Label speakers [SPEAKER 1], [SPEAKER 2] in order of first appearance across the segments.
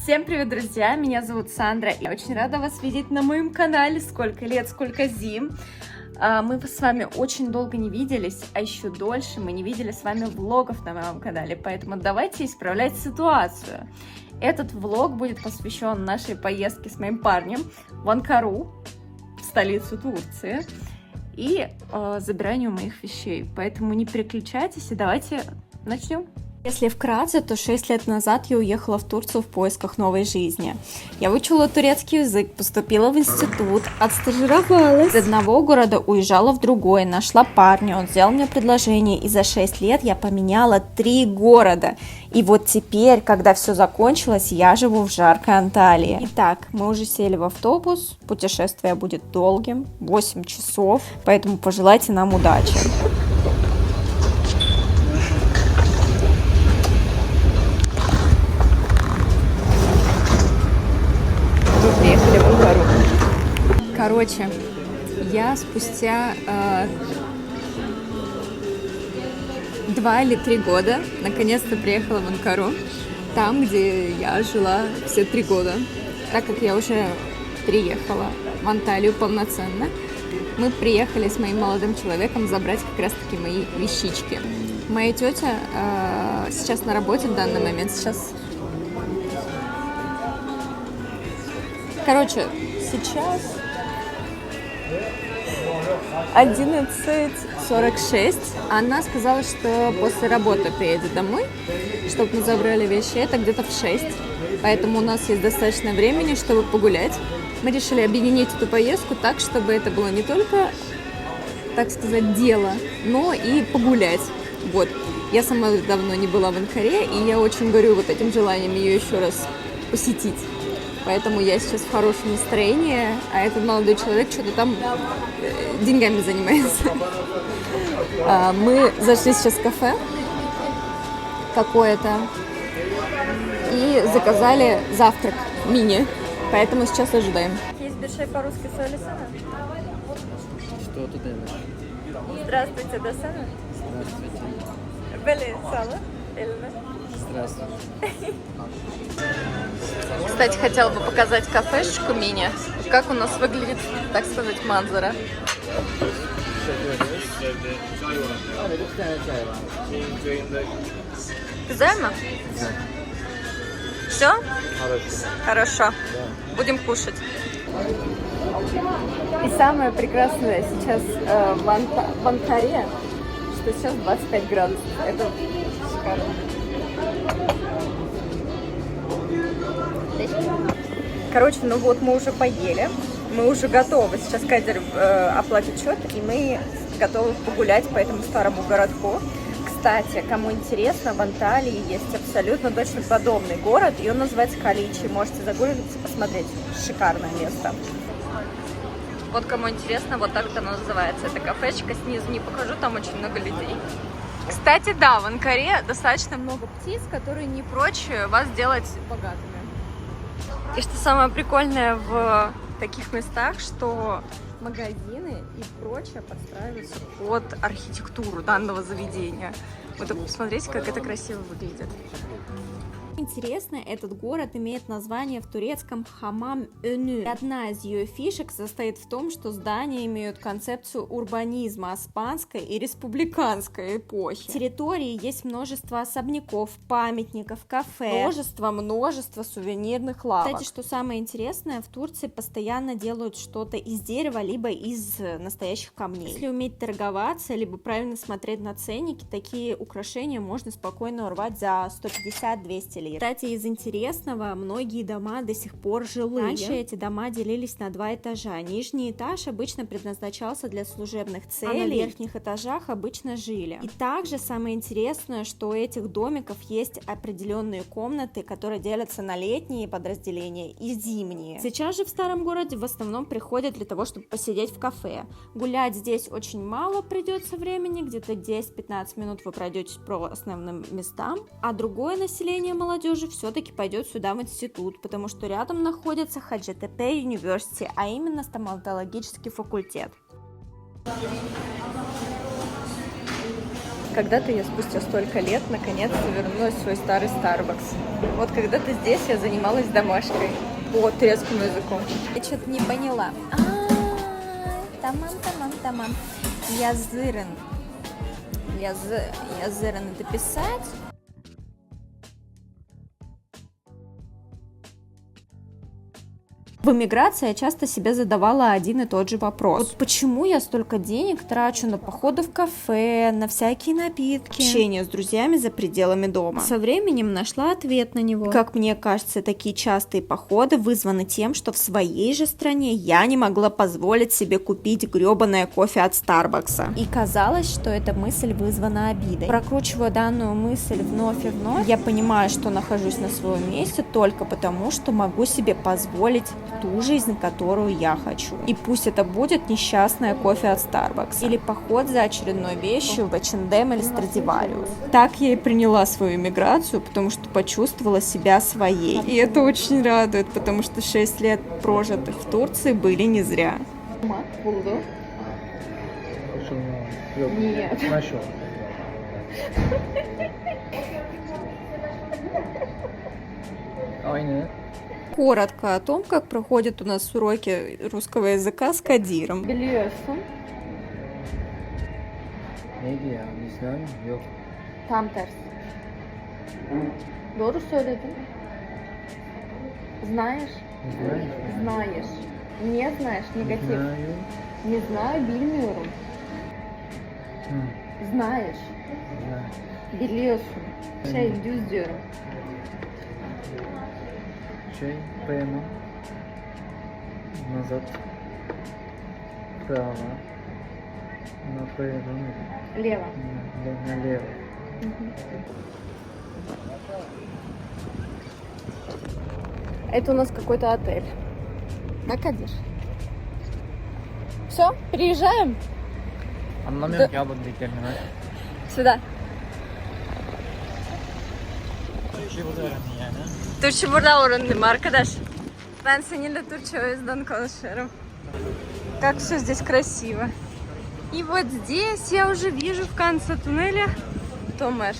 [SPEAKER 1] Всем привет, друзья! Меня зовут Сандра. Я очень рада вас видеть на моем канале. Сколько лет, сколько зим. Мы с вами очень долго не виделись, а еще дольше мы не видели с вами влогов на моем канале. Поэтому давайте исправлять ситуацию. Этот влог будет посвящен нашей поездке с моим парнем в Анкару, в столицу Турции, и забиранию моих вещей. Поэтому не переключайтесь и давайте начнем. Если вкратце, то 6 лет назад я уехала в Турцию в поисках новой жизни. Я выучила турецкий язык, поступила в институт, отстажировалась. Из одного города уезжала в другой, нашла парня, он сделал мне предложение, и за 6 лет я поменяла 3 города. И вот теперь, когда все закончилось, я живу в жаркой Анталии. Итак, мы уже сели в автобус, путешествие будет долгим, 8 часов, поэтому пожелайте нам удачи. Приехали в Анкару. Короче, я спустя 2 или 3 года наконец-то приехала в Анкару, там, где я жила все 3 года. Так как я уже приехала в Анталию полноценно, мы приехали с моим молодым человеком забрать как раз-таки мои вещички. Моя тетя сейчас на работе в данный момент, Короче, сейчас 11:46. Она сказала, что после работы приедет домой, чтобы мы забрали вещи. Это где-то в 6. Поэтому у нас есть достаточно времени, чтобы погулять. Мы решили объединить эту поездку так, чтобы это было не только, так сказать, дело, но и погулять. Вот. Я сама давно не была в Анкаре, и я очень горю вот этим желанием ее еще раз посетить. Поэтому я сейчас в хорошем настроении, а этот молодой человек что-то там деньгами занимается. Мы зашли сейчас в кафе какое-то и заказали завтрак мини, поэтому сейчас ожидаем. Есть большой по-русски соли сана?
[SPEAKER 2] Что ты делаешь?
[SPEAKER 1] Здравствуйте, Дасана.
[SPEAKER 2] Здравствуйте.
[SPEAKER 1] Бели сало?
[SPEAKER 2] Здравствуйте.
[SPEAKER 1] Кстати, хотела бы показать кафешечку мини. Как у нас выглядит, так сказать, манзара. Займа?
[SPEAKER 2] Да.
[SPEAKER 1] Все?
[SPEAKER 2] Хорошо.
[SPEAKER 1] Хорошо.
[SPEAKER 2] Да.
[SPEAKER 1] Будем кушать. И самое прекрасное сейчас в Анкаре, что сейчас 25 градусов. Это шикарно. Короче, ну вот мы уже поели, мы уже готовы. Сейчас Катер оплатит счет, и мы готовы погулять по этому старому городку. Кстати, кому интересно, в Анталии есть абсолютно точно подобный город, и он называется Каличи. Можете загуглить, посмотреть. Шикарное место. Вот кому интересно, вот так оно называется. Это кафешечка, снизу не покажу, там очень много людей. Кстати, да, в Анкаре достаточно много птиц, которые не прочь вас делать богатыми. И что самое прикольное в таких местах, что магазины и прочее подстраиваются под архитектуру данного заведения. Вот посмотрите, как это красиво выглядит. Интересно, этот город имеет название в турецком Хамам-Önü. Одна из ее фишек состоит в том, что здания имеют концепцию урбанизма османской и республиканской эпохи. В территории есть множество особняков, памятников, кафе, множество сувенирных лавок. Кстати, что самое интересное, в Турции постоянно делают что-то из дерева, либо из настоящих камней. Если уметь торговаться, либо правильно смотреть на ценники, такие украшения можно спокойно урвать за 150-200 лир. Кстати, из интересного, многие дома до сих пор жилые. Раньше эти дома делились на 2 этажа. Нижний этаж обычно предназначался для служебных целей, а на верхних этажах обычно жили. И также самое интересное, что у этих домиков есть определенные комнаты, которые делятся на летние подразделения и зимние. Сейчас же в старом городе в основном приходят для того, чтобы посидеть в кафе. Гулять здесь очень мало придется времени, где-то 10-15 минут вы пройдете по основным местам, а другое население молодежи все-таки пойдет сюда в институт, потому что рядом находится Хаджетепе University, а именно стоматологический факультет. Когда-то я спустя столько лет наконец-то вернулась в свой старый Starbucks. Вот когда-то здесь я занималась домашкой по турецкому языку. Я что-то не поняла. Тамам. Язырын. Язырын это писать. В эмиграции я часто себе задавала один и тот же вопрос. Вот почему я столько денег трачу на походы в кафе, на всякие напитки, общение с друзьями за пределами дома? Со временем нашла ответ на него. Как мне кажется, такие частые походы вызваны тем, что в своей же стране я не могла позволить себе купить гребаное кофе от Старбакса. И казалось, что эта мысль вызвана обидой. Прокручивая данную мысль вновь и вновь, я понимаю, что нахожусь на своем месте только потому, что могу себе позволить ту жизнь, которую я хочу. И пусть это будет несчастное кофе от Starbucks или поход за очередной вещью в H&M или Stradivarius. Так я и приняла свою иммиграцию, потому что почувствовала себя своей. И это очень радует, потому что 6 лет прожитых в Турции были не зря. Нет. Коротко о том, как проходят у нас уроки русского языка с Кадиром. Biliyorsun.
[SPEAKER 2] Neydi ya? İslam yok.
[SPEAKER 1] Tam tersi. Doğru söyledin. Знаешь? Знаешь. Не знаешь, негатив. Не знаю, bilmiyorum. Знаешь. Biliyorsun. Düz diyorum.
[SPEAKER 2] Прямо, назад, вправо, направо,
[SPEAKER 1] Лево.
[SPEAKER 2] налево.
[SPEAKER 1] Это у нас какой-то отель. Да, Кадир? Все, приезжаем?
[SPEAKER 2] Anlamıyorum ki abla dediklerini ben.
[SPEAKER 1] Sуда.
[SPEAKER 2] Şey burada öğrendin yani.
[SPEAKER 1] Türkçe burada öğrendim arkadaş. Ben seninle Türkçe o yüzden konuşuyorum. Как все здесь красиво. И вот здесь я уже вижу в конце туннеля Томер.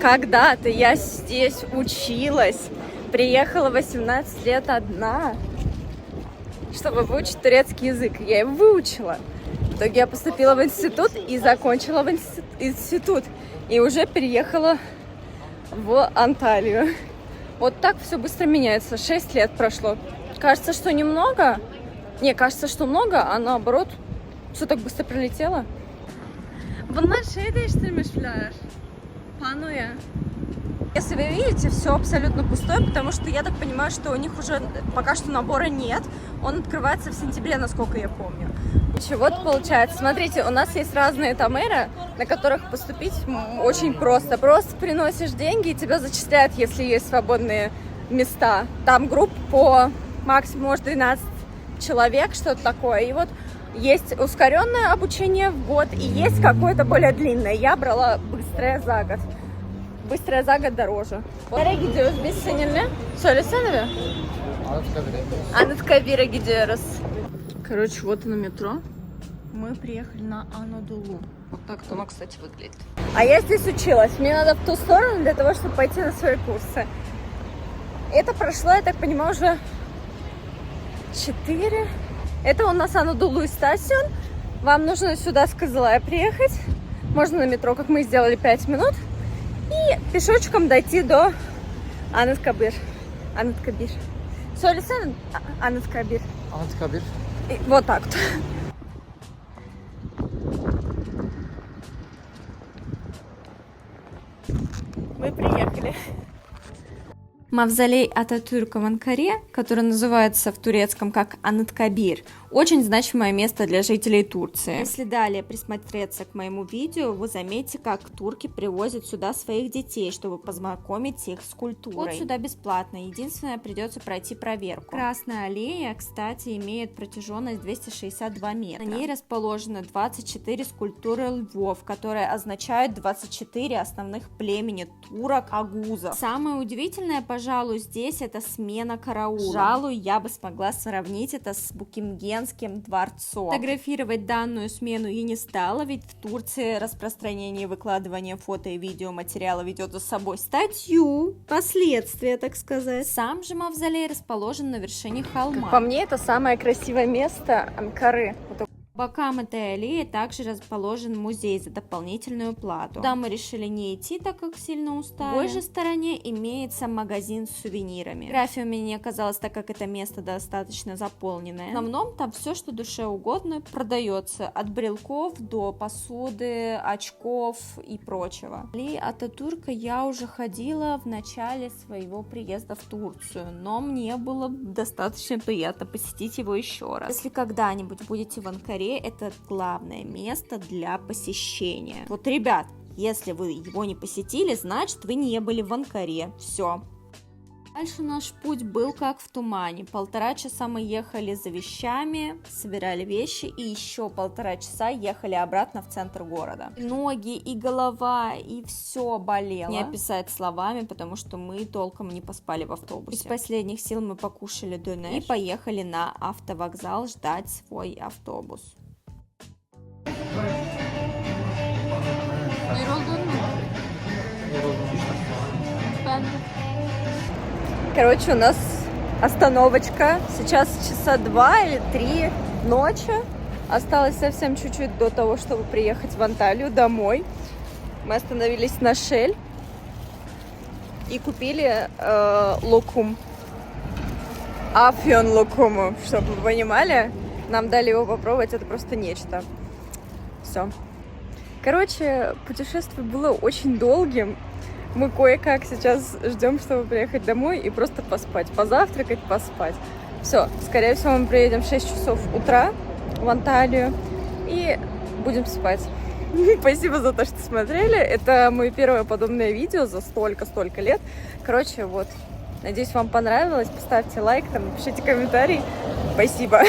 [SPEAKER 1] Когда-то я здесь училась. Приехала 18 лет одна, чтобы выучить турецкий язык. Я его выучила. В итоге я поступила в институт и закончила в институт. И уже переехала в Анталию. Вот так все быстро меняется. 6 лет прошло. Кажется, что немного. Не, кажется, что много, а наоборот, все так быстро пролетело. Bunlar şey değiştirmişler. Panoya. Если вы видите, все абсолютно пустое, потому что я так понимаю, что у них уже пока что набора нет. Он открывается в сентябре, насколько я помню. Вот получается. Смотрите, у нас есть разные тамеры, на которых поступить очень просто. Просто приносишь деньги, и тебя зачисляют, если есть свободные места. Там групп по максимум, может, 12 человек, что-то такое. И вот есть ускоренное обучение в год, и есть какое-то более длинное. Я брала быстрое за год. Bыстрая за год дороже. Nereye gidiyoruz biz seninle? Söylesene bir. Anıtkabir'e gidiyoruz. Короче, вот и на метро. Мы приехали на Анадолу. Вот так оно, кстати, выглядит. А я здесь училась. Мне надо в ту сторону для того, чтобы пойти на свои курсы. Это прошло, я так понимаю, уже 4. Это у нас Анадолу и Стасион. Вам нужно сюда с Кызылая приехать. Можно на метро, как мы сделали, 5 минут. И пешочком дойти до Anıtkabir. Anıtkabir. Söylesene Anıtkabir.
[SPEAKER 2] Anıtkabir.
[SPEAKER 1] Вот так вот. Мы приехали. Мавзолей Ататюрка в Анкаре, который называется в турецком как Анıtkabir, очень значимое место для жителей Турции. Если далее присмотреться к моему видео, вы заметите, как турки привозят сюда своих детей, чтобы познакомить их с культурой. Вход сюда бесплатно, единственное, придется пройти проверку. Красная аллея, кстати, имеет протяженность 262 метра. На ней расположены 24 скульптуры львов, которые означают 24 основных племени турок-агузов. Самое удивительное, пожалуй, пожалуй, здесь это смена караула. Пожалуй, я бы смогла сравнить это с Букингемским дворцом. Фотографировать данную смену я не стала, ведь в Турции распространение и выкладывание фото и видеоматериала ведет за собой статью, последствия, так сказать. Сам же мавзолей расположен на вершине холма. Как по мне, это самое красивое место Анкары. По бокам этой аллеи также расположен музей за дополнительную плату. Туда мы решили не идти, так как сильно устали. В той же стороне имеется магазин с сувенирами. Фотография у меня не оказалась, так как это место достаточно заполненное. В основном там все, что душе угодно, продается. От брелков до посуды, очков и прочего. И Ататюрка я уже ходила в начале своего приезда в Турцию, но мне было достаточно приятно посетить его еще раз. Если когда-нибудь будете в Анкаре, это главное место для посещения. Вот, ребят, если вы его не посетили, значит, вы не были в Анкаре. Все. Дальше наш путь был как в тумане. 1,5 часа мы ехали за вещами, собирали вещи, и еще 1,5 часа ехали обратно в центр города. И ноги, и голова, и все болело. Не описать словами, потому что мы толком не поспали в автобусе. Из последних сил мы покушали донер и поехали на автовокзал ждать свой автобус. Короче, у нас остановочка. Сейчас часа 2 или 3 ночи. Осталось совсем чуть-чуть до того, чтобы приехать в Анталию домой. Мы остановились на Shell и купили лукум. Афьон лукуму, чтобы вы понимали. Нам дали его попробовать, это просто нечто. Все. Короче, путешествие было очень долгим. Мы кое-как сейчас ждем, чтобы приехать домой и просто поспать. Позавтракать, поспать. Все, скорее всего, мы приедем в 6 часов утра в Анталию и будем спать. Спасибо за то, что смотрели. Это мое первое подобное видео за столько лет. Короче, вот. Надеюсь, вам понравилось. Поставьте лайк, напишите комментарий. Спасибо.